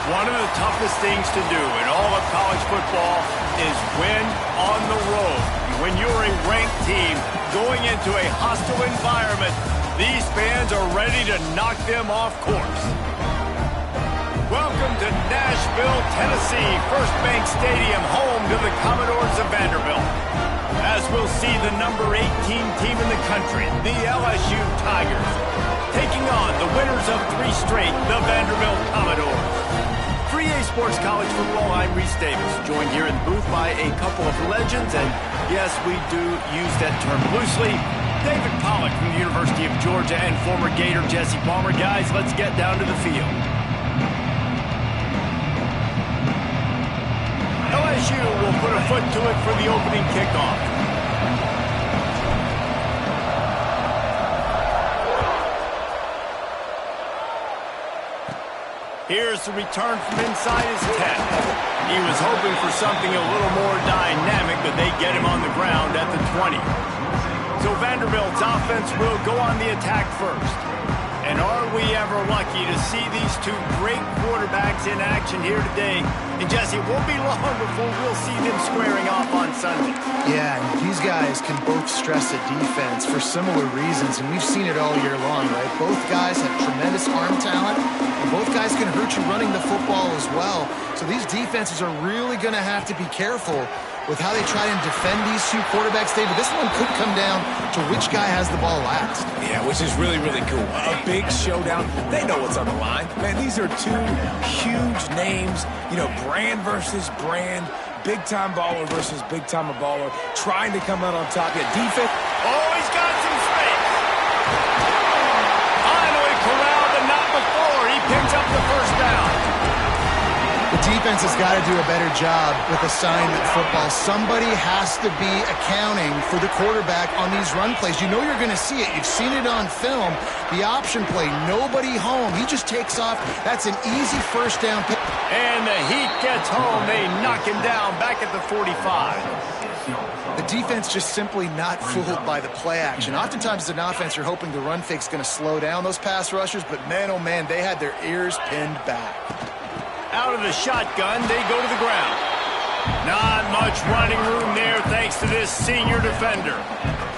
One of the toughest things to do in all of college football is win on the road. When you're a ranked team going into a hostile environment, these fans are ready to knock them off course. Welcome to Nashville, Tennessee, First Bank Stadium, home to the Commodores of Vanderbilt. As we'll see the number 18 team in the country, the LSU Tigers, taking on the winners of 3 straight, the Vanderbilt Commodores. For EA Sports College Football, I'm Reese Davis, joined here in the booth by a couple of legends, and yes, we do use that term loosely. David Pollack from the University of Georgia and former Gator Jesse Palmer. Guys, let's get down to the field. LSU will put a foot to it for the opening kickoff. Here's the return from inside his 10. He was hoping for something a little more dynamic, but they get him on the ground at the 20. So Vanderbilt's offense will go on the attack first. And are we ever lucky to see these 2 great quarterbacks in action here today? And Jesse, it won't be long before we'll see them squaring off on Sunday. Yeah, and these guys can both stress a defense for similar reasons, and we've seen it all year long, right? Both guys have tremendous arm talent, and both guys can hurt you running the football as well. So these defenses are really going to have to be careful with how they try and defend these 2 quarterbacks, David. This one could come down to which guy has the ball last. Yeah, which is really, really cool. A big showdown. They know what's on the line. Man, these are 2 huge names. You know, brand versus brand. Big-time baller versus big-time baller. Trying to come out on top. Yeah, defense. Oh, he's got some space. Finally corralled, but not before. He picks up the first down. The defense has got to do a better job with assignment football. Somebody has to be accounting for the quarterback on these run plays. You know you're going to see it. You've seen it on film. The option play, nobody home. He just takes off. That's an easy first down pick. And the Heat gets home. They knock him down back at the 45. The defense just simply not fooled by the play action. Oftentimes as an offense, you're hoping the run fake's going to slow down those pass rushers, but man, oh man, they had their ears pinned back. Out of the shotgun, they go to the ground. Not much running room there thanks to this senior defender.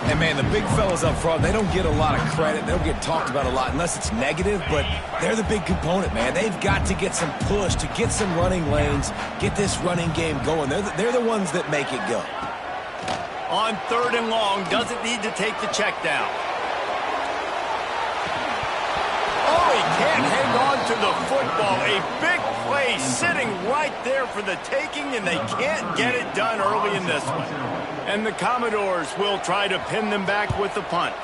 And, man, the big fellas up front, they don't get a lot of credit. They don't get talked about a lot unless it's negative, but they're the big component, man. They've got to get some push, to get some running lanes, get this running game going. They're the ones that make it go. On 3rd and long, doesn't need to take the check down. Oh, he can't hang on to the football. A big play sitting right there for the taking, and they can't get it done early in this one. And the Commodores will try to pin them back with the punt.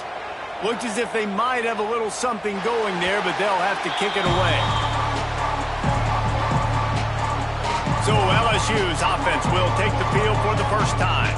Looks as if they might have a little something going there, but they'll have to kick it away. So LSU's offense will take the field for the first time.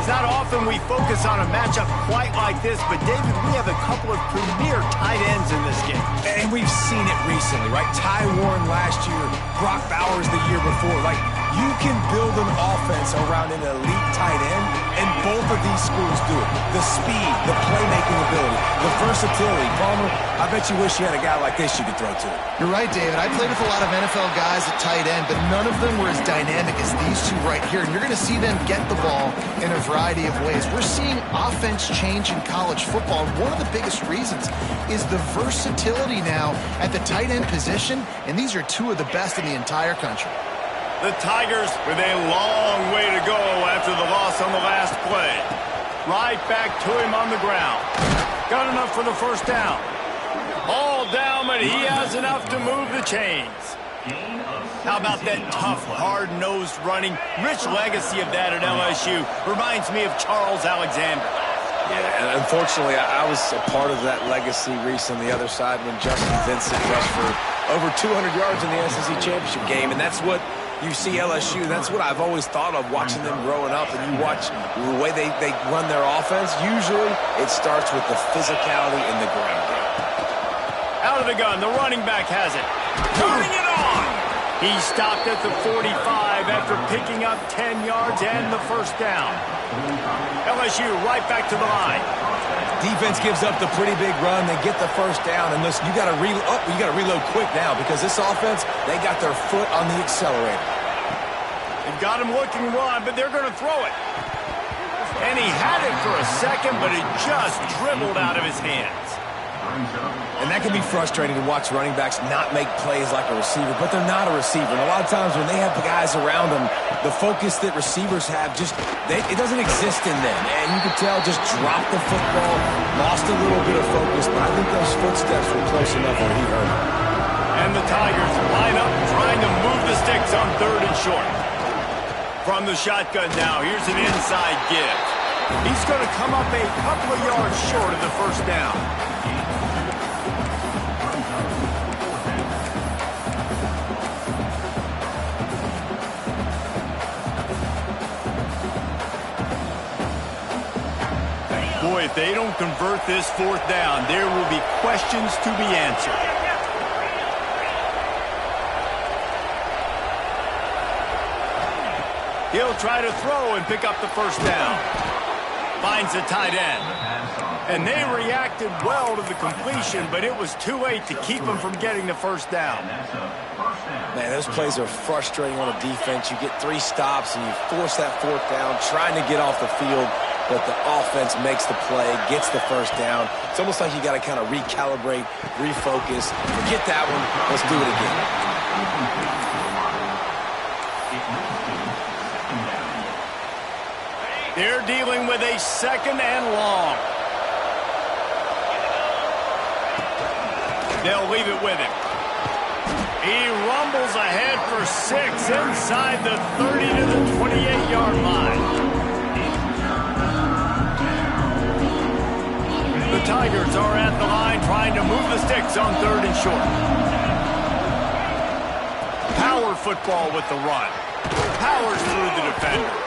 It's not often we focus on a matchup quite like this, but David, we have a couple of premier tight ends in this game. And we've seen it recently, right? Ty Warren last year, Brock Bowers the year before. Like, you can build an offense around an elite tight end, and both of these schools do it. The speed, the playmaking ability, the versatility. Palmer, I bet you wish you had a guy like this you could throw to. You're right, David. I played with a lot of NFL guys at tight end, but none of them were as dynamic as these 2 right here. And you're going to see them get the ball in a variety of ways. We're seeing offense change in college football. And one of the biggest reasons is the versatility now at the tight end position, and these are 2 of the best in the entire country. The Tigers with a long way to go after the loss on the last play. Right back to him on the ground. Got enough for the first down. All down, but he has enough to move the chains. How about that tough, hard-nosed running? Rich legacy of that at LSU. Reminds me of Charles Alexander. Yeah, and unfortunately, I was a part of that legacy, Reese, on the other side when Justin Vincent rushed for over 200 yards in the SEC championship game, and that's what you see LSU. That's what I've always thought of watching them growing up, and you watch the way they run their offense. Usually, it starts with the physicality in the ground. Out of the gun, the running back has it. Turning it on. He stopped at the 45 after picking up 10 yards and the first down. LSU right back to the line. Defense gives up the pretty big run. They get the first down, and listen, you got to reload quick now because this offense, they got their foot on the accelerator. They've got him looking run, but they're going to throw it. And he had it for a second, but it just dribbled out of his hands. And that can be frustrating to watch running backs not make plays like a receiver, but they're not a receiver. And a lot of times when they have the guys around them, the focus that receivers have it doesn't exist in them. And you can tell just dropped the football, lost a little bit of focus, but I think those footsteps were close enough where he heard it. And the Tigers line up trying to move the sticks on 3rd and short. From the shotgun now, here's an inside give. He's going to come up a couple of yards short of the first down. Boy, if they don't convert this 4th down, there will be questions to be answered. He'll try to throw and pick up the first down. Finds the tight end. And they reacted well to the completion, but it was too late to keep him from getting the first down. Man, those plays are frustrating on a defense. You get 3 stops and you force that 4th down, trying to get off the field, but the offense makes the play, gets the first down. It's almost like you got to kind of recalibrate, refocus. Forget that one. Let's do it again. They're dealing with a 2nd and long. They'll leave it with him. He rumbles ahead for 6 inside the 30 to the 28-yard line. The Tigers are at the line trying to move the sticks on 3rd and short. Power football with the run. Powers through the defender.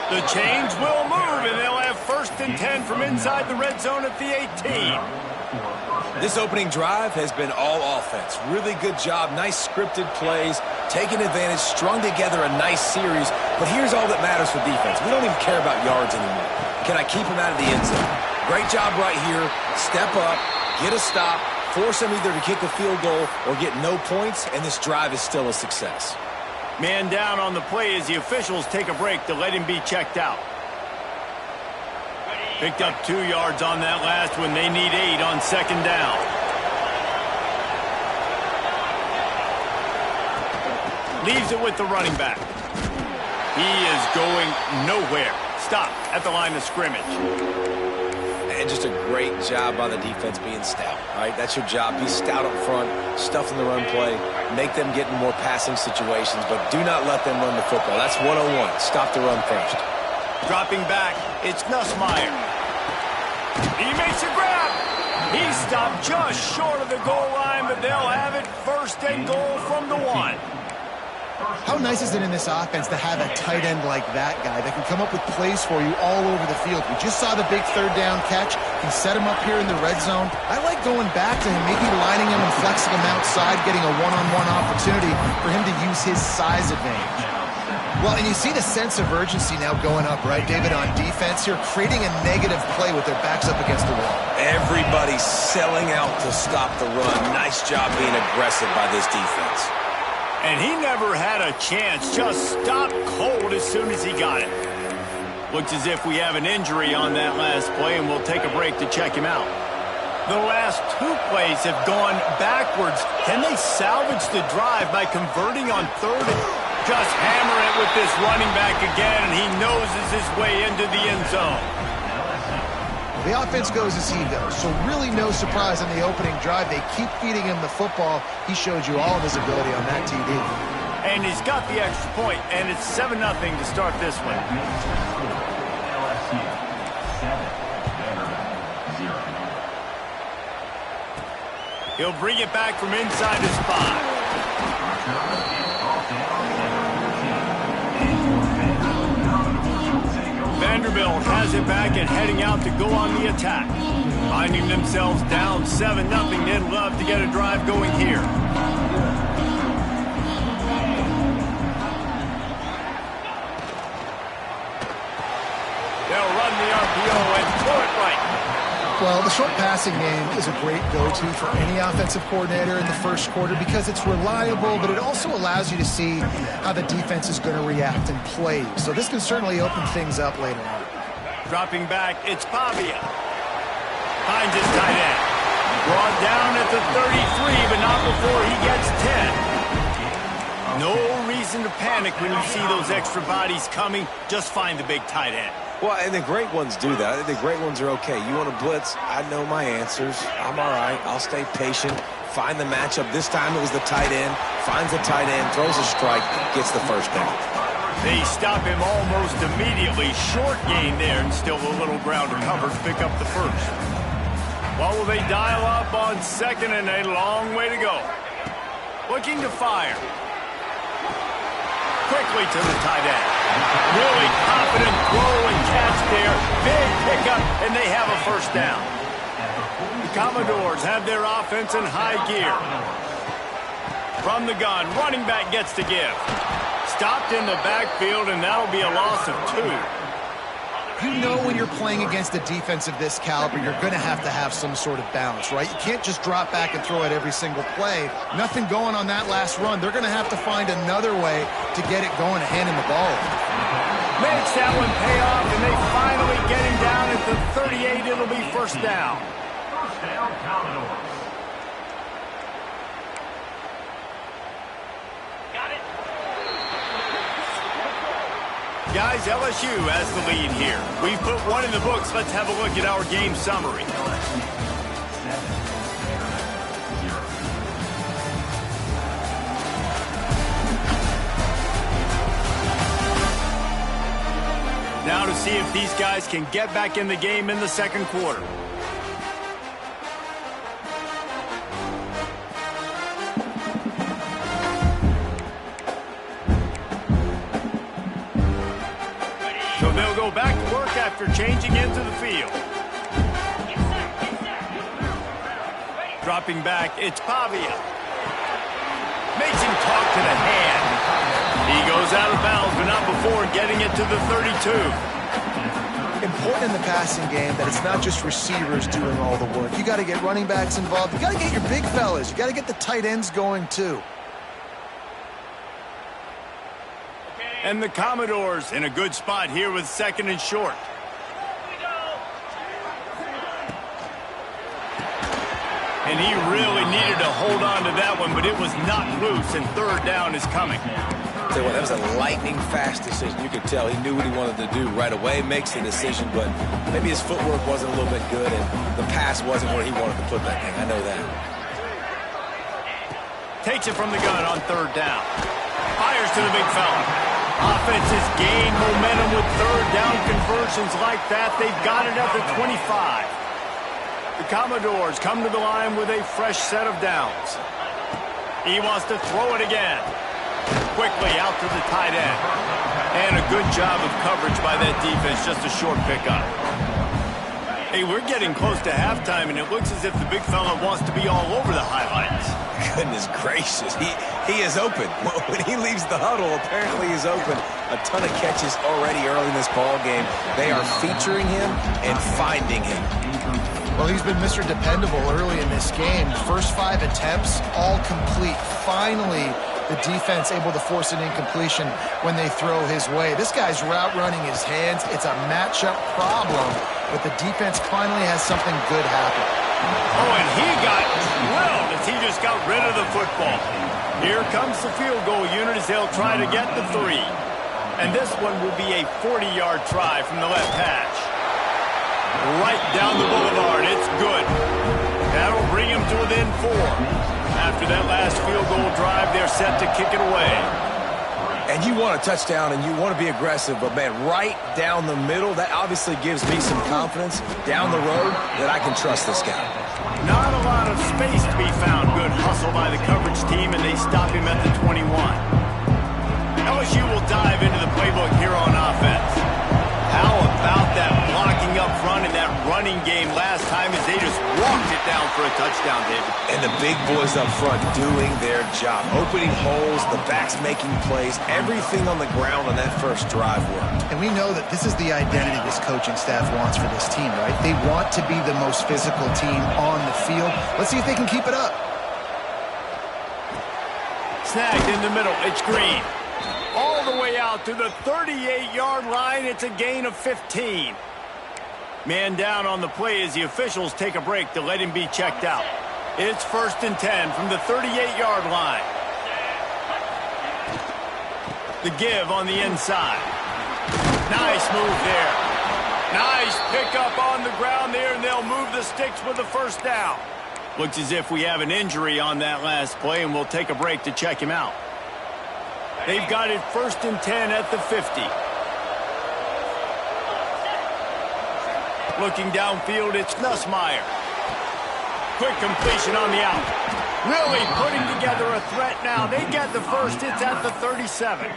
The change will move, and they'll have 1st and 10 from inside the red zone at the 18. This opening drive has been all offense. Really good job, nice scripted plays, taking advantage, strung together a nice series. But here's all that matters for defense. We don't even care about yards anymore. Can I keep him out of the end zone? Great job right here. Step up, get a stop, force him either to kick a field goal or get no points, and this drive is still a success. Man down on the play as the officials take a break to let him be checked out. Picked up 2 yards on that last one. They need 8 on 2nd down. Leaves it with the running back. He is going nowhere. Stop at the line of scrimmage. And just a great job by the defense being stout. All right, that's your job. Be stout up front, stuff in the run play, make them get in more passing situations, but do not let them run the football. That's 101. Stop the run first. Dropping back, it's Nussmeier. He makes a grab. He stopped just short of the goal line, but they'll have it 1st and goal from the 1. How nice is it in this offense to have a tight end like that guy that can come up with plays for you all over the field? We just saw the big 3rd down catch. He set him up here in the red zone. I like going back to him, maybe lining him and flexing him outside, getting a one-on-one opportunity for him to use his size advantage. Well, and you see the sense of urgency now going up, right, David, on defense here, creating a negative play with their backs up against the wall. Everybody's selling out to stop the run. Nice job being aggressive by this defense. And he never had a chance, just stopped cold as soon as he got it. Looks as if we have an injury on that last play, and we'll take a break to check him out. The last 2 plays have gone backwards. Can they salvage the drive by converting on 3rd? Just hammer it with this running back again, and he noses his way into the end zone. The offense goes as he goes, so really no surprise on the opening drive. They keep feeding him the football. He showed you all of his ability on that TD. And he's got the extra point, and it's 7-0 to start this one. He'll bring it back from inside his 5. Vanderbilt has it back and heading out to go on the attack. Finding themselves down 7-0, they'd love to get a drive going here. Well, the short passing game is a great go-to for any offensive coordinator in the first quarter because it's reliable, but it also allows you to see how the defense is going to react and play. So this can certainly open things up later on. Dropping back, it's Pavia. Finds his tight end. Brought down at the 33, but not before he gets 10. No reason to panic when you see those extra bodies coming. Just find the big tight end. Well, and the great ones do that. I think the great ones are okay. You want to blitz? I know my answers. I'm all right. I'll stay patient. Find the matchup. This time it was the tight end. Finds the tight end, throws a strike, gets the first down. They stop him almost immediately. Short gain there, and still a little ground to cover to pick up the first. What will they dial up on second, and a long way to go? Looking to fire. Quickly to the tight end. Really confident throw and catch there. Big pickup, and they have a first down. The Commodores have their offense in high gear. From the gun, running back gets to give. Stopped in the backfield, and that'll be a loss of 2. You know when you're playing against a defense of this caliber, you're going to have some sort of balance, right? You can't just drop back and throw it every single play. Nothing going on that last run. They're going to have to find another way to get it going and handing the ball. Makes that one pay off, and they finally get him down at the 38. It'll be first down. First down, Commodore. Guys, LSU has the lead here. We've put one in the books. Let's have a look at our game summary. Now to see if these guys can get back in the game in the second quarter. So they'll go back to work after changing into the field. Dropping back, it's Pavia. Makes him talk to the hand. He goes out of bounds, but not before getting it to the 32. Important in the passing game that it's not just receivers doing all the work. You got to get running backs involved. You got to get your big fellas. You got to get the tight ends going too. And the Commodores in a good spot here with second and short. And he really needed to hold on to that one, but it was not loose, and third down is coming. Tell you what, that was a lightning-fast decision. You could tell he knew what he wanted to do right away, makes the decision, but maybe his footwork wasn't a little bit good, and the pass wasn't where he wanted to put that thing. I know that. Takes it from the gun on third down. Fires to the big fella. Offenses gain momentum with third down conversions like that. They've got it at the 25. The Commodores come to the line with a fresh set of downs. He wants to throw it again. Quickly out to the tight end. And a good job of coverage by that defense. Just a short pickup. Hey, we're getting close to halftime, and it looks as if the big fella wants to be all over the highlights. Goodness gracious. He is open. When he leaves the huddle, apparently he's open. A ton of catches already early in this ball game. They are featuring him and finding him. Well, he's been Mr. Dependable early in this game. First 5 attempts, all complete. Finally, the defense able to force an incompletion when they throw his way. This guy's route running his hands. It's a matchup problem, but the defense finally has something good happen. Oh, and he got drilled as he just got rid of the football. Here comes the field goal unit as they'll try to get the 3. And this one will be a 40-yard try from the left hash. Right down the boulevard. It's good. That'll bring him to within 4. After that last field goal drive, they're set to kick it away. And you want a touchdown, and you want to be aggressive, but, man, right down the middle, that obviously gives me some confidence down the road that I can trust this guy. Not a lot of space to be found. Good hustle by the coverage team, and they stop him at the 21. LSU will dive into the playbook here on offense. How about that blocking up front and that running game last time as they just walked it down for a touchdown, David. And the big boys up front doing their job. Opening holes, the backs making plays. Everything on the ground on that first drive worked. And we know that this is the identity this coaching staff wants for this team, right? They want to be the most physical team on the field. Let's see if they can keep it up. Snagged in the middle. It's Green. All the way out to the 38-yard line. It's a gain of 15. Man down on the play as the officials take a break to let him be checked out. It's 1st and 10 from the 38-yard line. The give on the inside. Nice move there. Nice pickup on the ground there, and they'll move the sticks with the first down. Looks as if we have an injury on that last play, and we'll take a break to check him out. They've got it 1st and 10 at the 50. Looking downfield, it's Nussmeier. Quick completion on the out. Really putting together a threat now. They get the first. It's at the 37.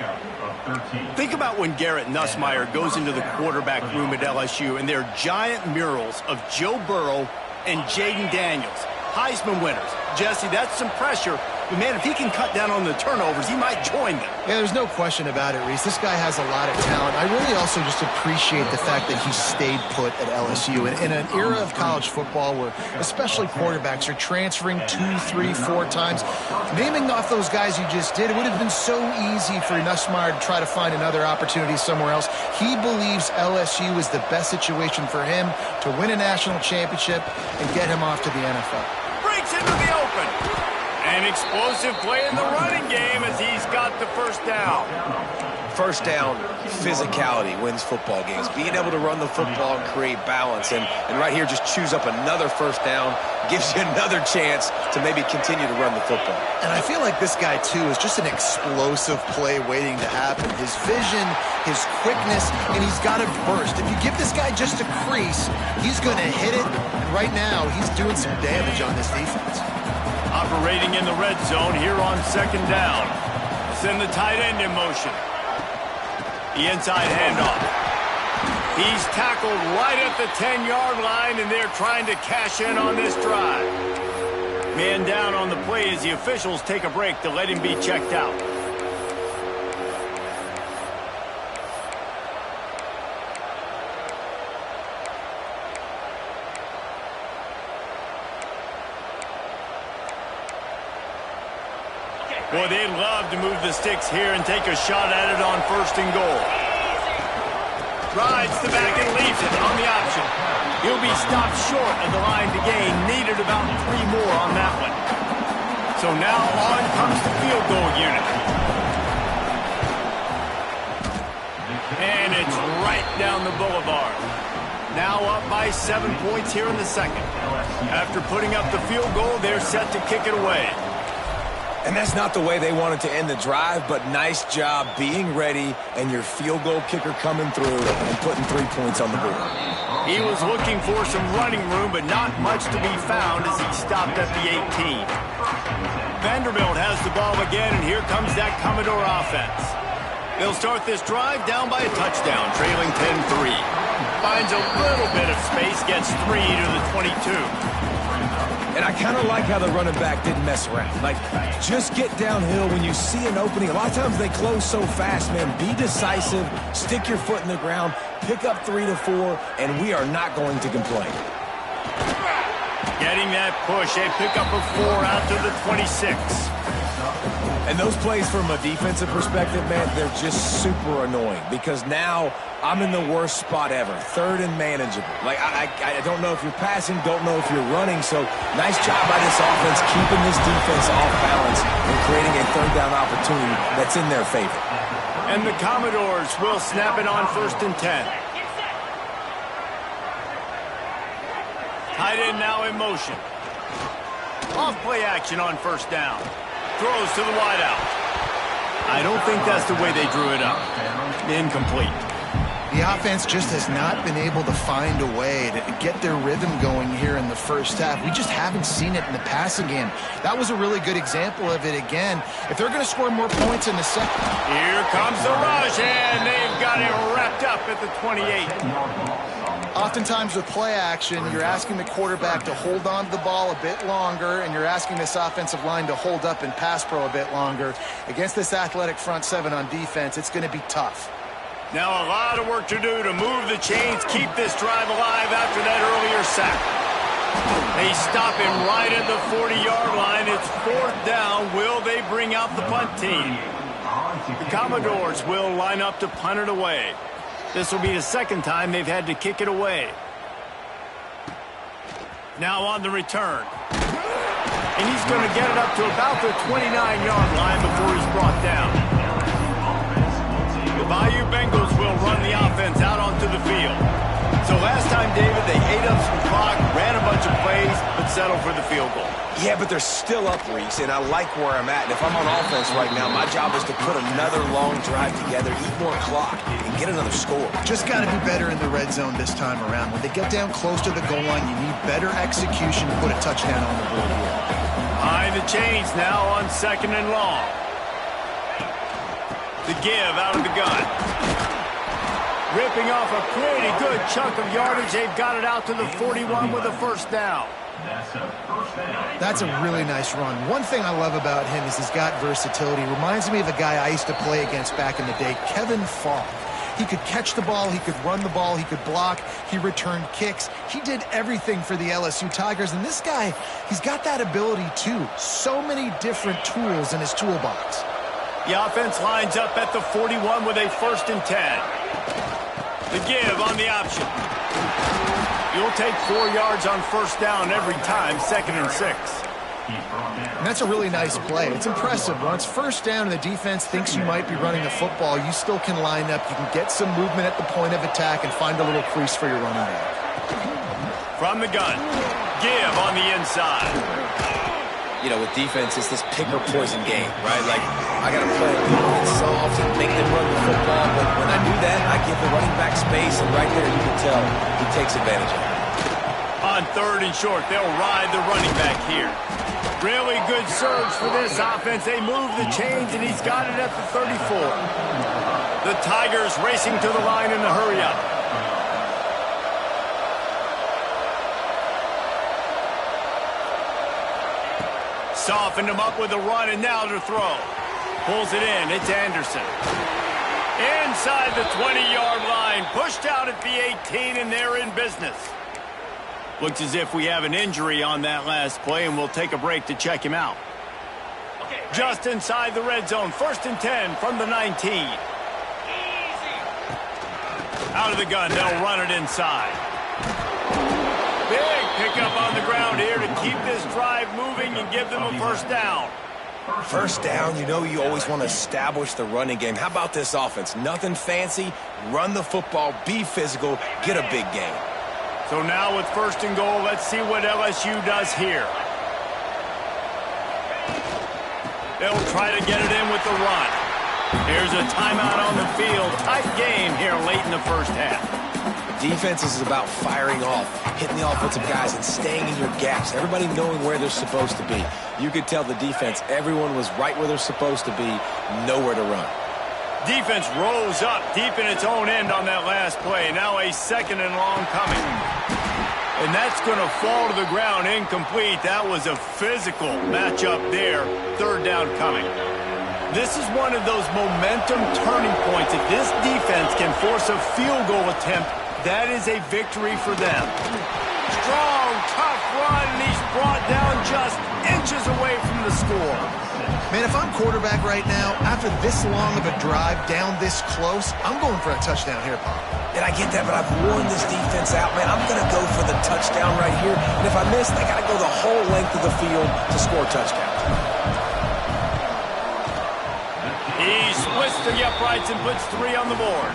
Think about when Garrett Nussmeier goes into the quarterback room at LSU, and there are giant murals of Joe Burrow and Jaden Daniels. Heisman winners. Jesse, that's some pressure. But, man, if he can cut down on the turnovers, he might join them. Yeah, there's no question about it, Reese. This guy has a lot of talent. I really also just appreciate the fact that he stayed put at LSU. In an era of college football where especially quarterbacks are transferring 2, 3, 4 times, naming off those guys you just did, it would have been so easy for Nussmeier to try to find another opportunity somewhere else. He believes LSU is the best situation for him to win a national championship and get him off to the NFL. Breaks into the open. An explosive play in the running game as he's got the first down. First down, physicality wins football games. Being able to run the football and create balance. And right here, just choose up another first down, gives you another chance to maybe continue to run the football. And I feel like this guy, too, is just an explosive play waiting to happen. His vision, his quickness, and he's got a burst. If you give this guy just a crease, he's going to hit it. And right now, he's doing some damage on this defense. Operating in the red zone here on 2nd down. Send the tight end in motion. The inside handoff. He's tackled right at the 10-yard line, and they're trying to cash in on this drive. Man down on the play as the officials take a break to let him be checked out. Boy, they'd love to move the sticks here and take a shot at it on 1st and goal. Rides the back and leaves it on the option. He'll be stopped short of the line to gain. Needed about 3 more on that one. So now on comes the field goal unit. And it's right down the boulevard. Now up by 7 points here in the 2nd. After putting up the field goal, they're set to kick it away. And that's not the way they wanted to end the drive, but nice job being ready and your field goal kicker coming through and putting 3 points on the board. He was looking for some running room, but not much to be found as he stopped at the 18. Vanderbilt has the ball again, and here comes that Commodore offense. They'll start this drive down by a touchdown, trailing 10-3. Finds a little bit of space, gets 3 to the 22. And I kind of like how the running back didn't mess around. Like, just get downhill when you see an opening. A lot of times they close so fast, man. Be decisive, stick your foot in the ground, pick up 3 to 4, and we are not going to complain. Getting that push, a pickup of 4 out to the 26. And those plays from a defensive perspective, man, they're just super annoying because now I'm in the worst spot ever, 3rd and manageable. Like, I don't know if you're passing, don't know if you're running, so nice job by this offense keeping this defense off balance and creating a 3rd down opportunity that's in their favor. And the Commodores will snap it on 1st and 10. Tight end now in motion. Off play action on 1st down. Throws to the wideout. I don't think that's the way they drew it up. Incomplete. The offense just has not been able to find a way to get their rhythm going here in the first half. We just haven't seen it in the passing game. That was a really good example of it again. If they're going to score more points in the second. Here comes the rush, and they've got it wrapped up at the 28. Oftentimes with play action, you're asking the quarterback to hold on to the ball a bit longer, and you're asking this offensive line to hold up in pass pro a bit longer. Against this athletic front seven on defense, it's going to be tough. Now a lot of work to do to move the chains, keep this drive alive after that earlier sack. They stop him right at the 40-yard line. It's 4th down. Will they bring out the punt team? The Commodores will line up to punt it away. This will be the second time they've had to kick it away. Now on the return. And he's going to get it up to about the 29-yard line before he's brought down. The Bayou Bengals will run the offense out onto the field. So last time, David, they ate up some clock, ran a bunch of plays, but settled for the field goal. Yeah, but they're still up, Reese, and I like where I'm at. And if I'm on offense right now, my job is to put another long drive together, eat more clock, and get another score. Just got to be better in the red zone this time around. When they get down close to the goal line, you need better execution to put a touchdown on the board here. Behind the chains now on 2nd and long. The give out of the gun. Ripping off a pretty good chunk of yardage. They've got it out to the 41 with a 1st down. That's a really nice run. One thing I love about him is he's got versatility. Reminds me of a guy I used to play against back in the day, Kevin Falk. He could catch the ball, he could run the ball, he could block, he returned kicks. He did everything for the LSU Tigers, and this guy, he's got that ability too. So many different tools in his toolbox. The offense lines up at the 41 with a 1st and 10. The give on the option. You'll take 4 yards on 1st down every time, 2nd and 6. And that's a really nice play. It's impressive. Once 1st down and the defense thinks you might be running the football, you still can line up. You can get some movement at the point of attack and find a little crease for your running back. From the gun, give on the inside. You know, with defense, it's this pick or poison game, right? Like, I got to play a little bit soft and make them run the football, but when I do that, I give the running back space, and right there you can tell he takes advantage of it. On 3rd and short, they'll ride the running back here. Really good surge for this offense. They move the chains, and he's got it at the 34. The Tigers racing to the line in the hurry-up. Softened him up with a run, and now to throw. Pulls it in. It's Anderson. Inside the 20-yard line. Pushed out at the 18, and they're in business. Looks as if we have an injury on that last play, and we'll take a break to check him out. Just inside the red zone. 1st and 10 from the 19. Out of the gun. They'll run it inside. Big pickup on the ground here to keep this drive moving and give them a 1st down. 1st down, you know you always want to establish the running game. How about this offense? Nothing fancy. Run the football, be physical, get a big gain. So now with 1st and goal, let's see what LSU does here. They'll try to get it in with the run. Here's a timeout on the field. Tight game here late in the 1st half. Defense is about firing off, hitting the offensive guys, and staying in your gaps. Everybody knowing where they're supposed to be. You could tell the defense, everyone was right where they're supposed to be, nowhere to run. Defense rose up deep in its own end on that last play. Now a 2nd and long coming. And that's going to fall to the ground incomplete. That was a physical matchup there. 3rd down coming. This is one of those momentum turning points. If this defense can force a field goal attempt, that is a victory for them. Strong, tough run, and he's brought down just inches away from the score. Man, if I'm quarterback right now, after this long of a drive down this close, I'm going for a touchdown here, Pop. And I get that, but I've worn this defense out, man. I'm going to go for the touchdown right here. And if I miss, they got to go the whole length of the field to score a touchdown. He splits the uprights and puts 3 on the board.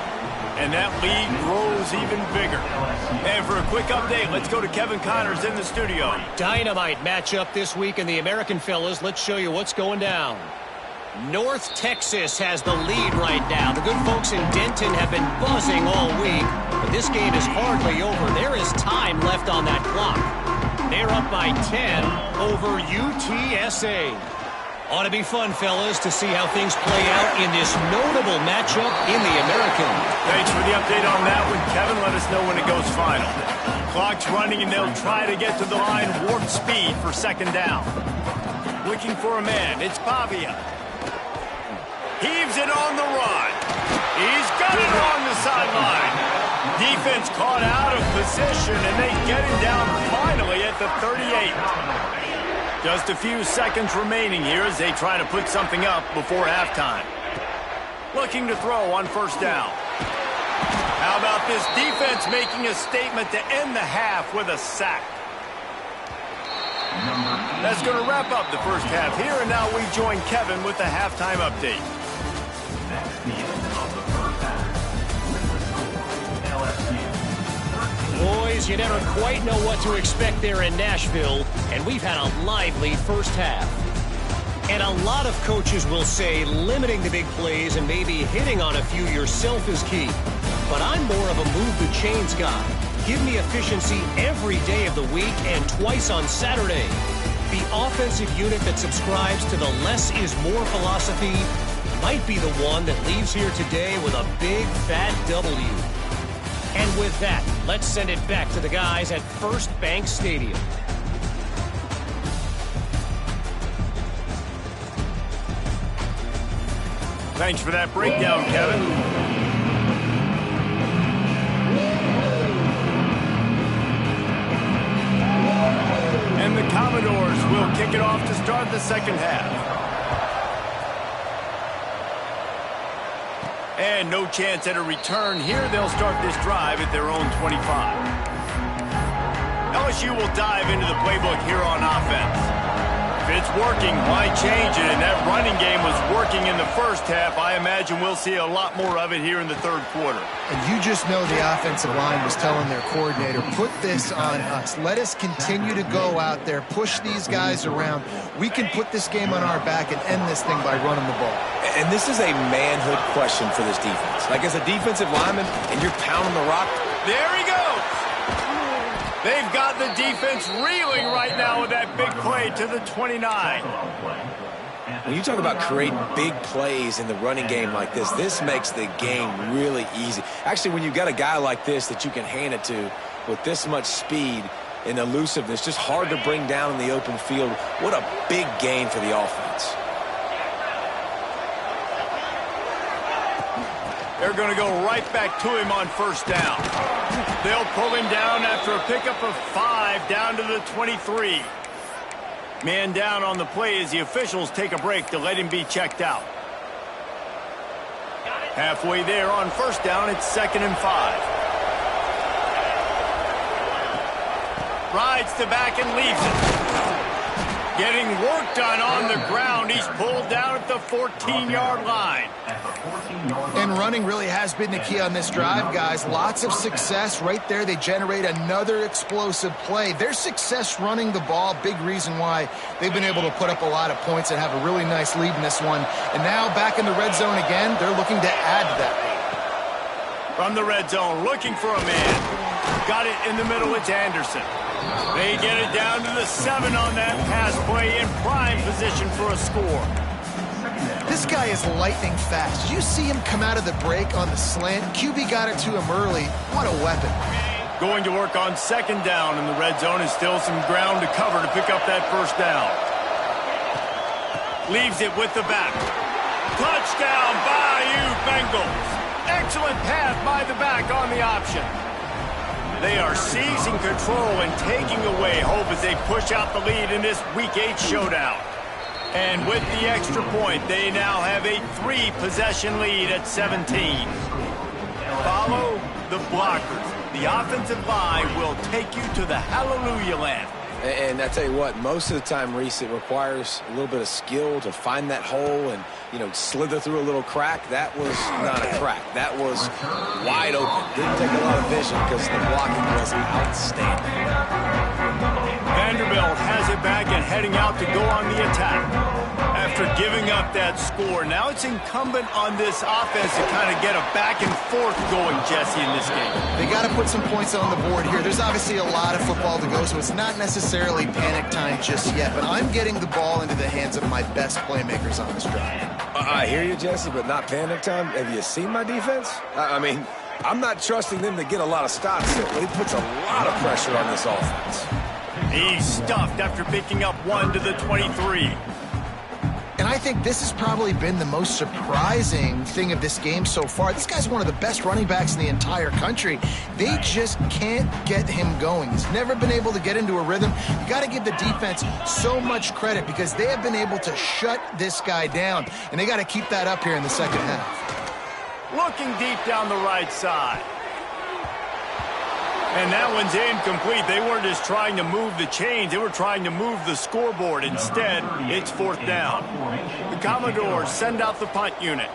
And that lead grows even bigger. And for a quick update, let's go to Kevin Connors in the studio. Dynamite matchup this week in the American, fellas. Let's show you what's going down. North Texas has the lead right now. The good folks in Denton have been buzzing all week, but this game is hardly over. There is time left on that clock. They're up by 10 over UTSA. Ought to be fun, fellas, to see how things play out in this notable matchup in the American. Thanks for the update on that one, Kevin. Let us know when it goes final. Clock's running, and they'll try to get to the line warp speed for second down. Looking for a man. It's Pavia. Heaves it on the run. He's got it along the sideline. Defense caught out of position, and they get him down finally at the 38. Just a few seconds remaining here as they try to put something up before halftime. Looking to throw on first down. How about this defense making a statement to end the half with a sack? That's going to wrap up the first half here, and now we join Kevin with the halftime update. That's the end of the first half. LSU. Boys, you never quite know what to expect there in Nashville, and we've had a lively first half. And a lot of coaches will say limiting the big plays and maybe hitting on a few yourself is key. But I'm more of a move the chains guy. Give me efficiency every day of the week and twice on Saturday. The offensive unit that subscribes to the less is more philosophy might be the one that leaves here today with a big fat W. And with that, let's send it back to the guys at First Bank Stadium. Thanks for that breakdown, Kevin. And the Commodores will kick it off to start the second half. And no chance at a return here. They'll start this drive at their own 25. LSU will dive into the playbook here on offense. If it's working, why change it? And that running game was working in the first half. I imagine we'll see a lot more of it here in the third quarter. And you just know the offensive line was telling their coordinator, put this on us. Let us continue to go out there, push these guys around. We can put this game on our back and end this thing by running the ball. And this is a manhood question for this defense. Like, as a defensive lineman and you're pounding the rock. There he goes. They've got the defense reeling right now with that big play to the 29. When you talk about creating big plays in the running game like this makes the game really easy. Actually, when you've got a guy like this that you can hand it to with this much speed and elusiveness, just hard to bring down in the open field, what a big gain for the offense. They're going to go right back to him on first down. They'll pull him down after a pickup of 5 down to the 23. Man down on the play as the officials take a break to let him be checked out. Halfway there on first down, it's 2nd and 5. Rides the back and leaves it. Getting work done on the ground. He's pulled down at the 14-yard line. And running really has been the key on this drive, guys. Lots of success right there. They generate another explosive play. Their success running the ball, big reason why they've been able to put up a lot of points and have a really nice lead in this one. And now back in the red zone again, they're looking to add to that lead. From the red zone, looking for a man. Got it in the middle, it's Anderson. They get it down to the 7 on that pass play in prime position for a score. This guy is lightning fast. You see him come out of the break on the slant. QB got it to him early. What a weapon. Going to work on second down in the red zone. Is still some ground to cover to pick up that first down. Leaves it with the back. Touchdown, Bayou Bengals. Excellent pass by the back on the option. They are seizing control and taking away hope as they push out the lead in this Week 8 showdown. And with the extra point, they now have a 3-possession lead at 17. Follow the blockers. The offensive line will take you to the hallelujah land. And I tell you what, most of the time, Reese, it requires a little bit of skill to find that hole and, slither through a little crack. That was not a crack. That was wide open. Didn't take a lot of vision because the blocking was outstanding. Vanderbilt has it back and heading out to go on the attack. After After giving up that score, now it's incumbent on this offense to kind of get a back and forth going, Jesse, in this game. They got to put some points on the board here. There's obviously a lot of football to go, so it's not necessarily panic time just yet, but I'm getting the ball into the hands of my best playmakers on this drive. I hear you, Jesse, but not panic time. Have you seen my defense? I mean, I'm not trusting them to get a lot of stops here. It puts a lot of pressure on this offense. He's stuffed after picking up 1 to the 23. And I think this has probably been the most surprising thing of this game so far. This guy's one of the best running backs in the entire country. They just can't get him going. He's never been able to get into a rhythm. You got to give the defense so much credit because they have been able to shut this guy down, and they got to keep that up here in the second half. Looking deep down the right side. And that one's incomplete. They weren't just trying to move the chains. They were trying to move the scoreboard. Instead, it's 4th down. The Commodores send out the punt unit.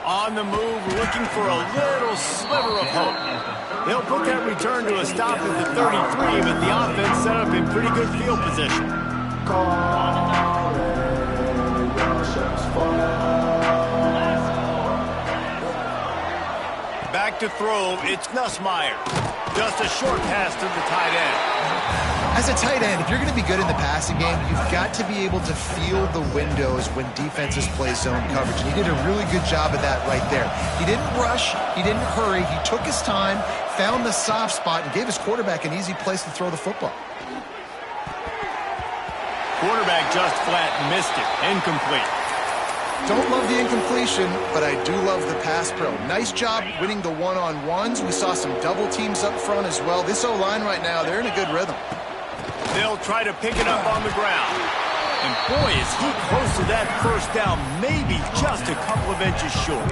On the move, looking for a little sliver of hope. They'll put that return to a stop at the 33, but the offense set up in pretty good field position. Back to throw, it's Nussmeier. Just a short pass to the tight end. As a tight end, if you're going to be good in the passing game, you've got to be able to feel the windows when defenses play zone coverage. And he did a really good job of that right there. He didn't rush. He didn't hurry. He took his time, found the soft spot, and gave his quarterback an easy place to throw the football. Quarterback just flat missed it. Incomplete. Don't love the incompletion, but I do love the pass pro. Nice job winning the one-on-ones. We saw some double teams up front as well. This O-line right now, they're in a good rhythm. They'll try to pick it up on the ground. And boy, is he close to that first down, maybe just a couple of inches short.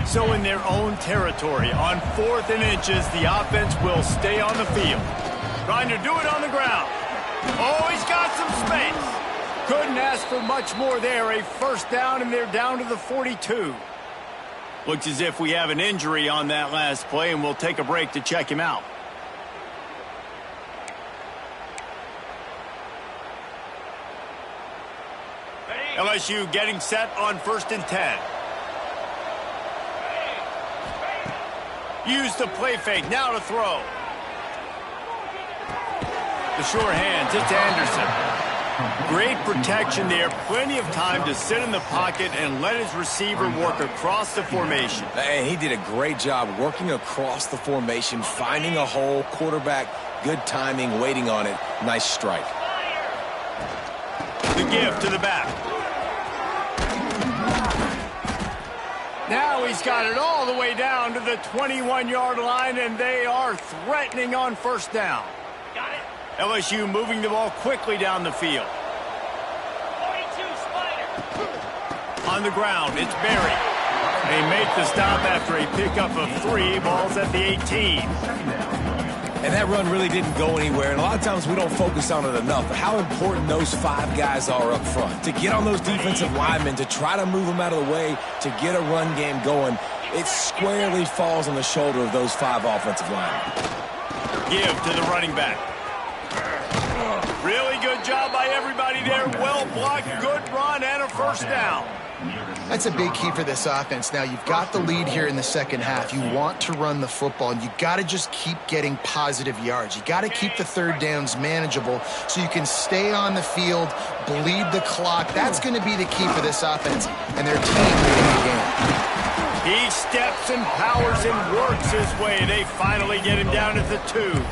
So in their own territory, on 4th and inches, the offense will stay on the field. Trying to do it on the ground. Oh, he's got some space. Couldn't ask for much more there. A first down, and they're down to the 42. Looks as if we have an injury on that last play, and we'll take a break to check him out. LSU getting set on 1st and 10. Use the play fake, now to throw. The short hands, it's Anderson. Great protection there, plenty of time to sit in the pocket and let his receiver work across the formation. And he did a great job working across the formation, finding a hole, quarterback, good timing, waiting on it. Nice strike. The give to the back. Now he's got it all the way down to the 21-yard line, and they are threatening on 1st down. Got it. LSU moving the ball quickly down the field. 42 Spider. On the ground, it's Berry. They make the stop after a pickup of 3. Ball's at the 18. And that run really didn't go anywhere. And a lot of times we don't focus on it enough. But how important those 5 guys are up front. To get on those defensive linemen, to try to move them out of the way, to get a run game going, it squarely falls on the shoulder of those 5 offensive linemen. Give to the running back. Really good job by everybody there. Well blocked, good run, and a first down. That's a big key for this offense. Now, you've got the lead here in the second half. You want to run the football, and you got to just keep getting positive yards. You got to keep the 3rd downs manageable so you can stay on the field, bleed the clock. That's going to be the key for this offense and their team leading the game. He steps and powers and works his way. They finally get him down at the 2.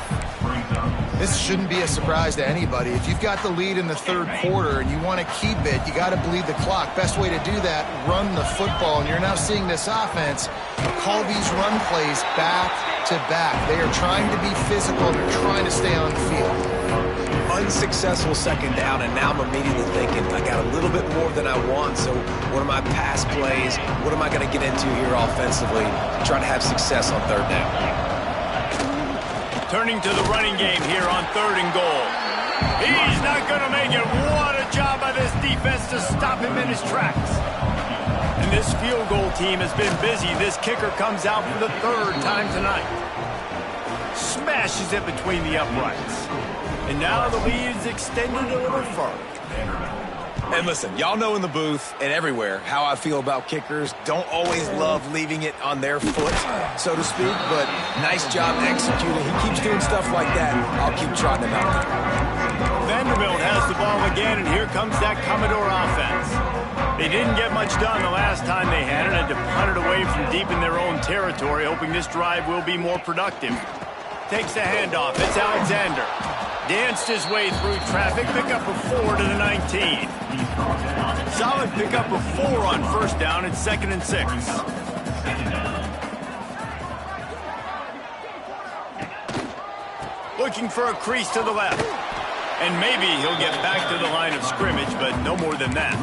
This shouldn't be a surprise to anybody. If you've got the lead in the 3rd quarter and you want to keep it, you got to bleed the clock. Best way to do that, run the football. And you're now seeing this offense call these run plays back to back. They are trying to be physical, and they're trying to stay on the field. Unsuccessful 2nd down, and now I'm immediately thinking, I got a little bit more than I want, so what are my pass plays? What am I going to get into here offensively to try to have success on 3rd down? Turning to the running game here on 3rd and goal. He's not going to make it. What a job by this defense to stop him in his tracks. And this field goal team has been busy. This kicker comes out for the third time tonight. Smashes it between the uprights. And now the lead is extended a little further. And listen, y'all know in the booth and everywhere how I feel about kickers. Don't always love leaving it on their foot, so to speak, but nice job executing. He keeps doing stuff like that. I'll keep trotting him out. Vanderbilt has the ball again, and here comes that Commodore offense. They didn't get much done the last time they had it, and to punt it away from deep in their own territory, hoping this drive will be more productive. Takes the handoff. It's Alexander. Danced his way through traffic. Pickup of 4 to the 19. Solid pickup of 4 on first down. It's 2nd and 6. Looking for a crease to the left. And maybe he'll get back to the line of scrimmage, but no more than that.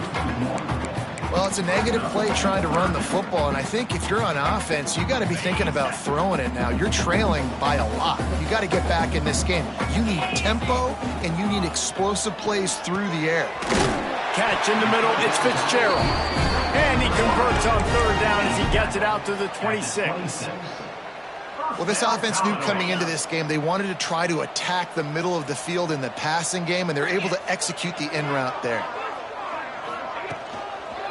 Well, it's a negative play trying to run the football, and I think if you're on offense, you got to be thinking about throwing it now. You're trailing by a lot. You got to get back in this game. You need tempo, and you need explosive plays through the air. Catch in the middle, it's Fitzgerald. And he converts on third down as he gets it out to the 26. Well, this offense knew coming into this game they wanted to try to attack the middle of the field in the passing game, and they're able to execute the in route there.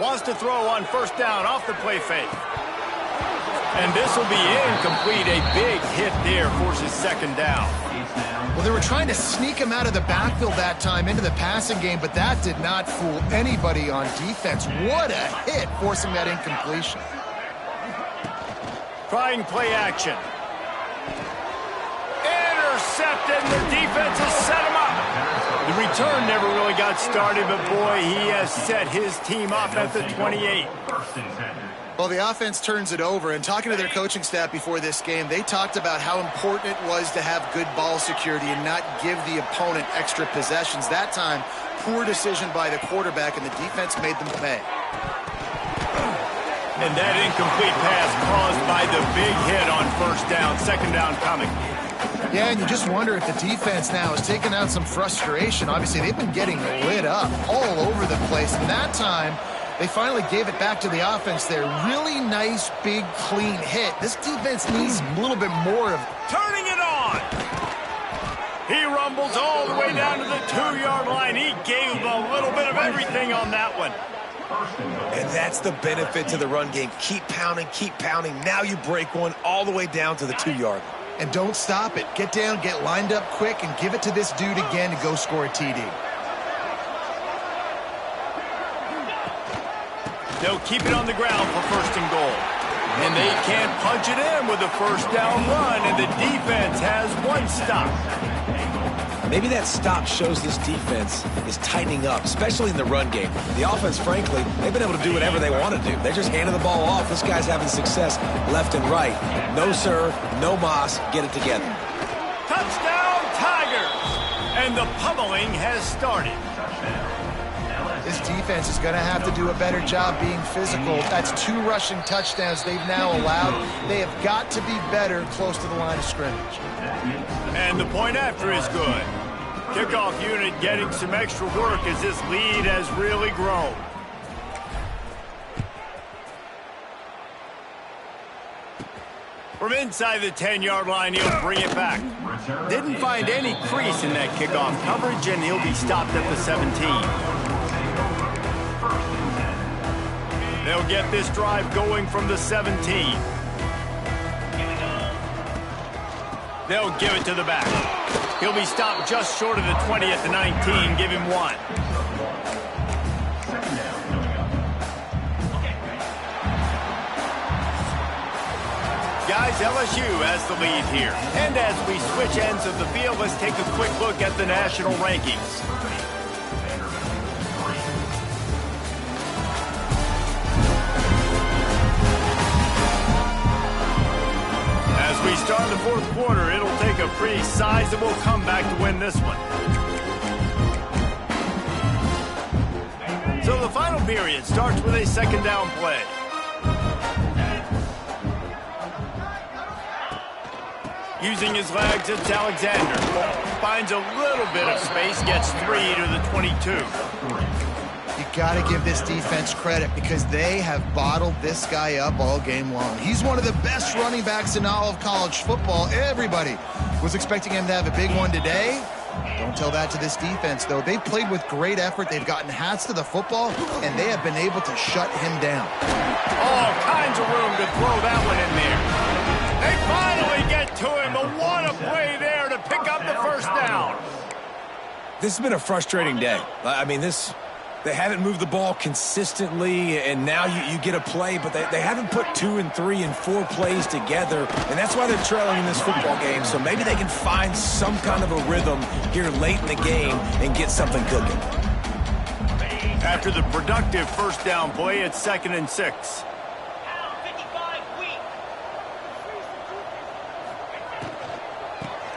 Wants to throw on first down off the play fake. And this will be incomplete. A big hit there forces 2nd down. Well, they were trying to sneak him out of the backfield that time into the passing game, but that did not fool anybody on defense. What a hit, forcing that incompletion. Trying play action. Intercepted, and the defense has set him up. The return never really got started, but boy, he has set his team up at the 28. Well, the offense turns it over, and talking to their coaching staff before this game, they talked about how important it was to have good ball security and not give the opponent extra possessions. That time, poor decision by the quarterback, and the defense made them pay. And that incomplete pass caused by the big hit on first down. 2nd down coming. Yeah, and you just wonder if the defense now is taking out some frustration. Obviously, they've been getting lit up all over the place, and that time, they finally gave it back to the offense there. Really nice, big, clean hit. This defense needs a little bit more of... Turning it on! He rumbles all the way down to the 2-yard line. He gave a little bit of everything on that one. And that's the benefit to the run game. Keep pounding, keep pounding. Now you break one all the way down to the 2-yard line. And don't stop it. Get down, get lined up quick, and give it to this dude again to go score a TD. They'll keep it on the ground for 1st and goal. And they can't punch it in with a first down run, and the defense has one stop. Maybe that stop shows this defense is tightening up, especially in the run game. The offense, frankly, they've been able to do whatever they want to do. They're just handing the ball off. This guy's having success left and right. No, sir, no mas. Get it together. Touchdown, Tigers! And the pummeling has started. This defense is going to have to do a better job being physical. That's 2 rushing touchdowns they've now allowed. They have got to be better close to the line of scrimmage. And the point after is good. Kickoff unit getting some extra work as this lead has really grown. From inside the 10-yard line, he'll bring it back. Didn't find any crease in that kickoff coverage, and he'll be stopped at the 17. They'll get this drive going from the 17. They'll give it to the back. He'll be stopped just short of the 20 at the 19. Give him 1. Guys, LSU has the lead here. And as we switch ends of the field, let's take a quick look at the national rankings. As we start the 4th quarter, it'll take a pretty sizable comeback to win this one. So the final period starts with a 2nd down play. Using his legs, it's Alexander. Finds a little bit of space, gets 3 to the 22. You got to give this defense credit because they have bottled this guy up all game long. He's one of the best running backs in all of college football. Everybody was expecting him to have a big one today. Don't tell that to this defense, though. They've played with great effort. They've gotten hats to the football, and they have been able to shut him down. All kinds of room to throw that one in there. They finally get to him. A what a play there to pick up the first down. This has been a frustrating day. I mean, they haven't moved the ball consistently, and now you get a play, but they haven't put 2 and 3 and 4 plays together, and that's why they're trailing in this football game. So maybe they can find some kind of a rhythm here late in the game and get something cooking. After the productive first down play, it's 2nd and 6.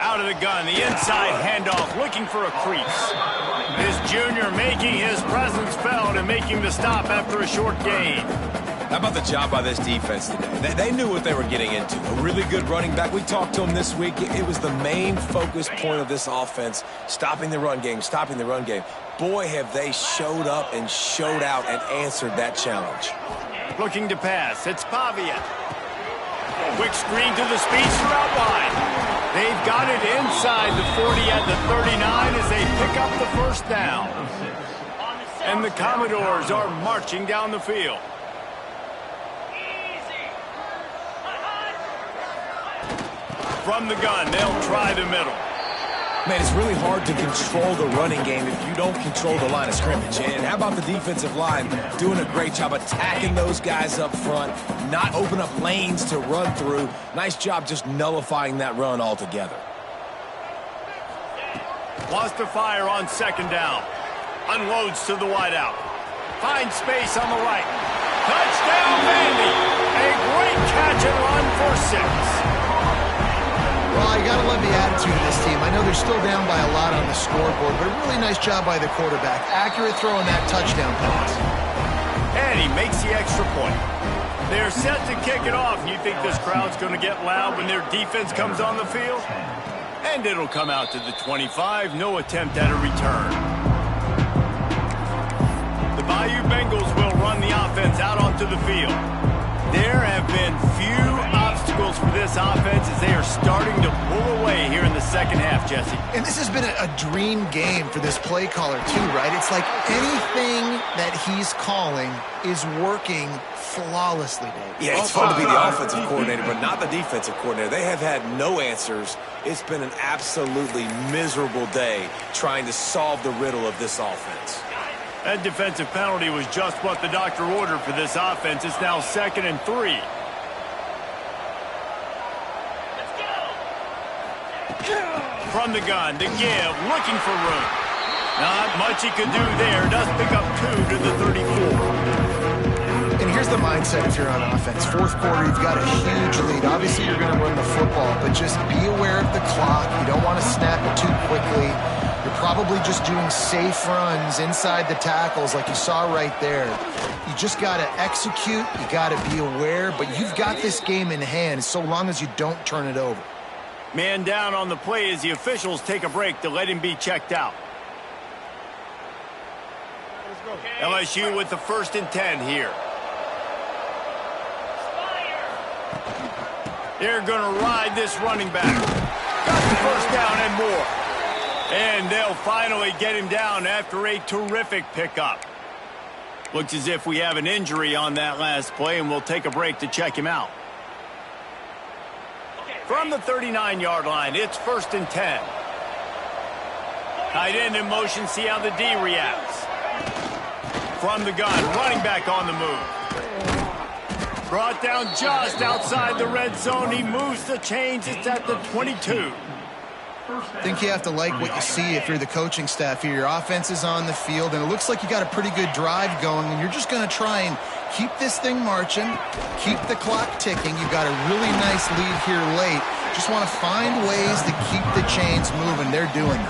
Out of the gun, the inside handoff, looking for a crease. This junior making his presence felt and making the stop after a short gain. How about the job by this defense today? They knew what they were getting into. A really good running back. We talked to him this week. It was the main focus point of this offense, stopping the run game, stopping the run game. Boy, have they showed up and showed out and answered that challenge. Looking to pass, it's Pavia. Quick screen to the speedster out wide. They've got it inside the 40 at the 39 as they pick up the first down. And the Commodores are marching down the field. From the gun, they'll try the middle. Man, it's really hard to control the running game if you don't control the line of scrimmage. And how about the defensive line doing a great job attacking those guys up front, not open up lanes to run through. Nice job just nullifying that run altogether. Wants to fire on 2nd down. Unloads to the wideout. Finds space on the right. Touchdown, Vandy. A great catch and run for 6. Well, you got to love the attitude of this team. I know they're still down by a lot on the scoreboard, but a really nice job by the quarterback. Accurate throw in that touchdown pass. And he makes the extra point. They're set to kick it off. You think this crowd's going to get loud when their defense comes on the field? And it'll come out to the 25. No attempt at a return. The Bayou Bengals will run the offense out onto the field. There have been few obstacles for this offense as they are starting to pull away here in the second half, Jesse. And this has been a dream game for this play caller too, right? It's like anything that he's calling is working flawlessly, Dave. Yeah, it's fun to be the offensive coordinator, but not the defensive coordinator. They have had no answers. It's been an absolutely miserable day trying to solve the riddle of this offense. That defensive penalty was just what the doctor ordered for this offense. It's now 2nd and 3. From the gun to give, looking for room. Not much he could do there. Does pick up 2 to the 34. And here's the mindset if you're on offense. 4th quarter, you've got a huge lead. Obviously, you're going to run the football, but just be aware of the clock. You don't want to snap it too quickly. You're probably just doing safe runs inside the tackles like you saw right there. You just got to execute. You got to be aware, but you've got this game in hand so long as you don't turn it over. Man down on the play as the officials take a break to let him be checked out. LSU with the 1st and 10 here. They're going to ride this running back. Got the first down and more. And they'll finally get him down after a terrific pickup. Looks as if we have an injury on that last play, and we'll take a break to check him out. From the 39-yard line, it's 1st and 10. Tight end in motion, see how the D reacts. From the gun, running back on the move. Brought down just outside the red zone. He moves the chains. It's at the 22. I think you have to like what you see if you're the coaching staff here. Your offense is on the field, and it looks like you got a pretty good drive going, and you're just going to try and keep this thing marching, keep the clock ticking. You've got a really nice lead here late. Just want to find ways to keep the chains moving. They're doing it.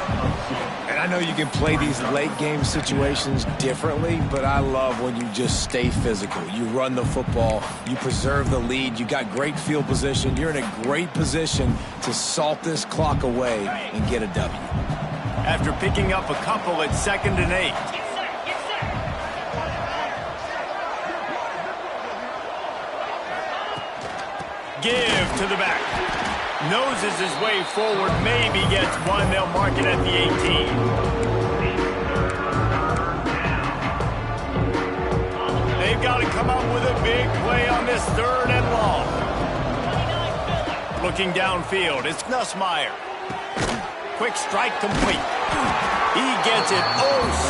And I know you can play these late game situations differently, but I love when you just stay physical. You run the football, you preserve the lead, you got great field position. You're in a great position to salt this clock away and get a W. After picking up a couple at 2nd and 8. Give to the back. Noses his way forward, maybe gets one. They'll mark it at the 18. They've got to come up with a big play on this 3rd and long. Looking downfield, it's Nussmeier. Quick strike complete. He gets it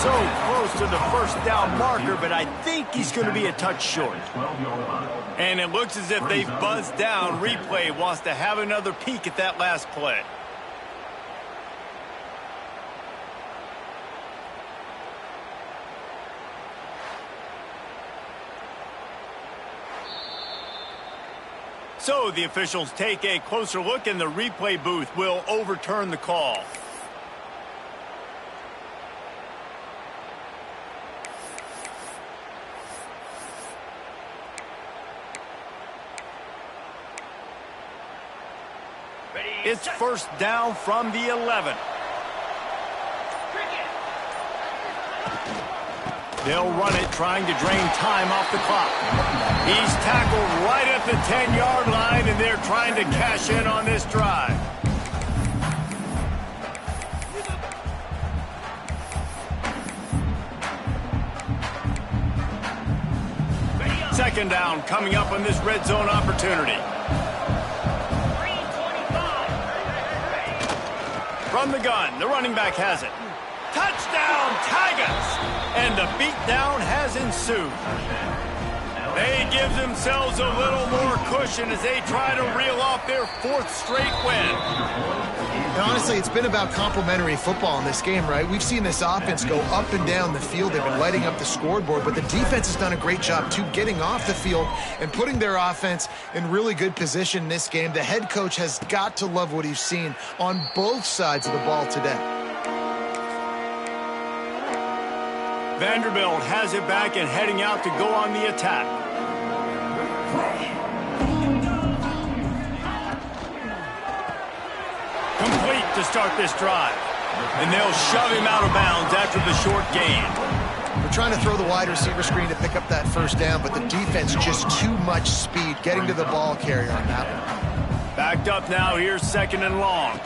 so close to the first down marker, but I think he's going to be a touch short. And it looks as if they've buzzed down. Replay wants to have another peek at that last play. So the officials take a closer look, and the replay booth will overturn the call. It's first down from the 11. They'll run it, trying to drain time off the clock. He's tackled right at the 10-yard line, and they're trying to cash in on this drive. Second down coming up on this red zone opportunity. From the gun, the running back has it. Touchdown, Tigers! And the beatdown has ensued. They give themselves a little more cushion as they try to reel off their 4th straight win. And honestly, it's been about complementary football in this game, right? We've seen this offense go up and down the field. They've been lighting up the scoreboard, but the defense has done a great job, too, getting off the field and putting their offense in really good position in this game. The head coach has got to love what he's seen on both sides of the ball today. Vanderbilt has it back and heading out to go on the attack. Complete to start this drive. And they'll shove him out of bounds after the short gain. We're trying to throw the wide receiver screen to pick up that first down, but the defense just too much speed getting to the ball carrier on that one. Backed up now, here's 2nd and long.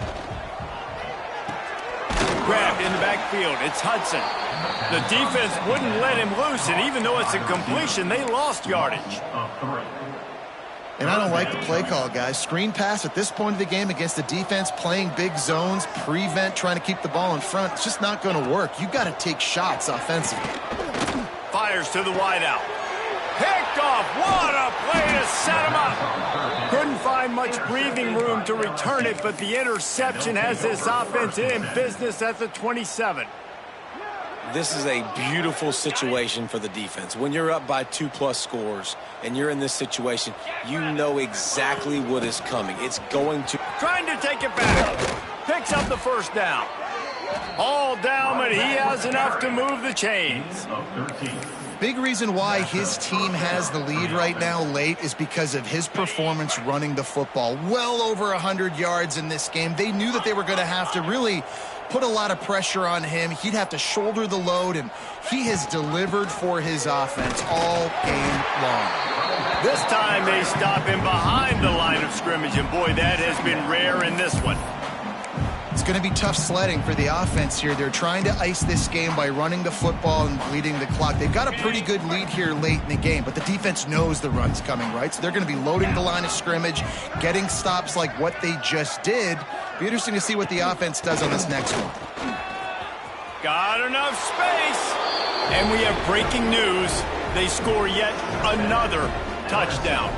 Grabbed in the backfield, it's Hudson. The defense wouldn't let him loose, and even though it's a completion, they lost yardage. And I don't like the play call, guys. Screen pass at this point of the game against the defense, playing big zones, prevent, trying to keep the ball in front. It's just not going to work. You got to take shots offensively. Fires to the wideout. Picked off. What a play to set him up. Couldn't find much breathing room to return it, but the interception has this offense in business at the 27. This is a beautiful situation for the defense. When you're up by 2+ scores and you're in this situation, you know exactly what is coming. It's going to... Trying to take it back. Picks up the first down. All down, but he has enough to move the chains. Big reason why his team has the lead right now late is because of his performance running the football. Well over 100 yards in this game. They knew that they were going to have to really put a lot of pressure on him. He'd have to shoulder the load, and he has delivered for his offense all game long. This time they stop him behind the line of scrimmage, and boy, that has been rare in this one. It's going to be tough sledding for the offense here. They're trying to ice this game by running the football and bleeding the clock. They've got a pretty good lead here late in the game, but the defense knows the run's coming, right? So they're going to be loading the line of scrimmage, getting stops like what they just did. Be interesting to see what the offense does on this next one. Got enough space. And we have breaking news. They score yet another touchdown.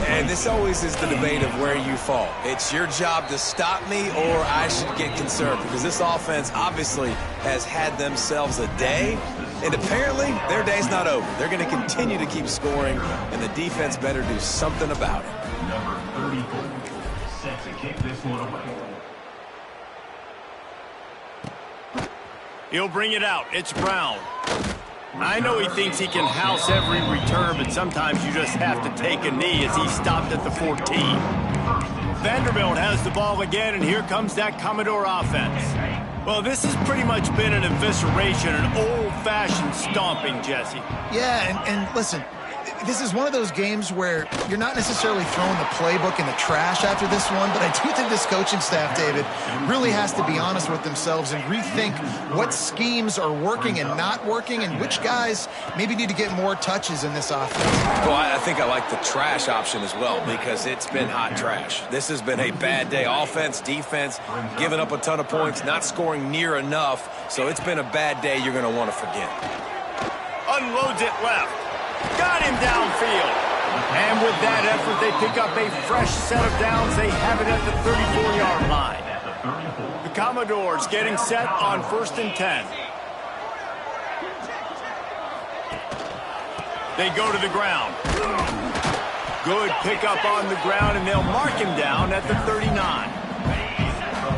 And this always is the debate of where you fall. It's your job to stop me, or I should get concerned, because this offense obviously has had themselves a day, and apparently their day's not over. They're going to continue to keep scoring, and the defense better do something about it. Number 34, set to kick this one away. He'll bring it out. It's Brown. I know he thinks he can house every return, but sometimes you just have to take a knee as he stopped at the 14. Vanderbilt has the ball again, and here comes that Commodore offense. Well, this has pretty much been an evisceration, an old-fashioned stomping, Jesse. Yeah, and listen, this is one of those games where you're not necessarily throwing the playbook in the trash after this one, but I do think this coaching staff, David, really has to be honest with themselves and rethink what schemes are working and not working and which guys maybe need to get more touches in this offense. Well, I think I like the trash option as well because it's been hot trash. This has been a bad day. Offense, defense, giving up a ton of points, not scoring near enough. So it's been a bad day you're going to want to forget. Unloads it left. Got him downfield. And with that effort, they pick up a fresh set of downs. They have it at the 34-yard line. The Commodores getting set on 1st and 10. They go to the ground. Good pickup on the ground, and they'll mark him down at the 39.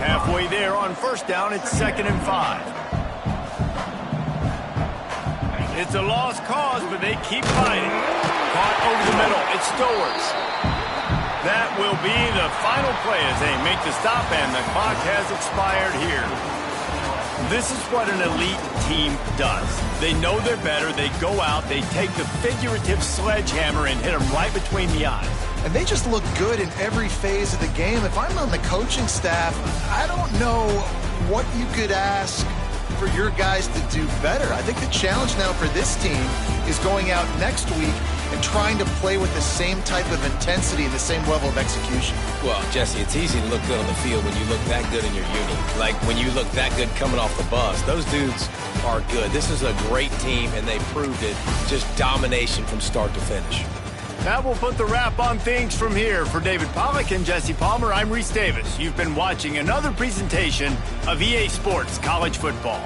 Halfway there on 1st down, it's 2nd and 5. It's a lost cause, but they keep fighting. Caught over the middle. It's Stowers. That will be the final play as they make the stop, and the clock has expired here. This is what an elite team does. They know they're better. They go out. They take the figurative sledgehammer and hit them right between the eyes. And they just look good in every phase of the game. If I'm on the coaching staff, I don't know what you could ask for your guys to do better. I think the challenge now for this team is going out next week and trying to play with the same type of intensity and the same level of execution. Well, Jesse, it's easy to look good on the field when you look that good in your unit. Like when you look that good coming off the bus. Those dudes are good. This is a great team, and they proved it. Just domination from start to finish. That will put the wrap on things from here. For David Pollack and Jesse Palmer, I'm Reese Davis. You've been watching another presentation of EA Sports College Football.